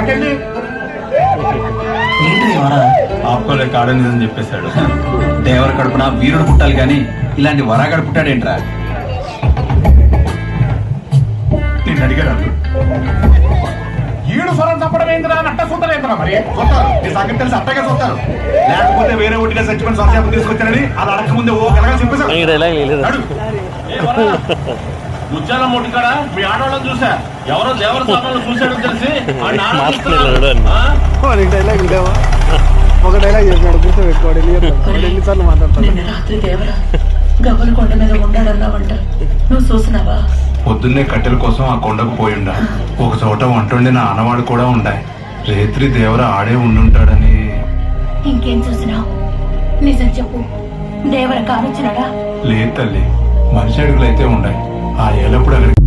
నాకెళ్ళి ఆపుకోలే కాడని చెప్పేశాడు. దేవర కడుపున వీరుడు పుట్టాలి కానీ ఇలాంటి వరాగడు పుట్టాడేంట్రా? నేను అడిగాడు ఈడు స్వరం తప్పడం ఏంటిరా నట్ట చూస్తారు ఏంటరా మరి చూస్తారు నీ సంగతి తెలిసి అట్టగా చూస్తారు లేకపోతే వేరే ఒట్టిగా సచ్చిపోయిన స్వరశాపం తీసుకొచ్చారని అది అడగక ముందే ఓ కలగా చెప్పేశాడు. ముత్యాల మొట్టికాడ మీ ఆడవాళ్ళని చూసా ఎవరో దేవర స్థానంలో చూసాడని తెలిసి ఒక డైలాగ్ చెప్పినాడు గుర్తు పెట్టుకోండి. ఎన్నిసార్లు మాట్లాడతాడు. రాత్రి దేవర గవ్వల కొండ మీద ఉండాడన్నావంట, నువ్వు చూసినావా? పొద్దున్నే కట్టెల కోసం ఆ కొండకు పోయిండా. ఒక చోట వంటండి నా ఆనవాడు కూడా ఉండాయి. రేత్రి దేవర ఆడే ఉండుంటాడని. ఇంకేం చూసినావు? నిజం చెప్పు, దేవర కానొచ్చినాడా? లేదు తల్లి, మనిషి అడుగులైతే ఉండాయి. ఆ ఏలప్పుడు అక్కడికి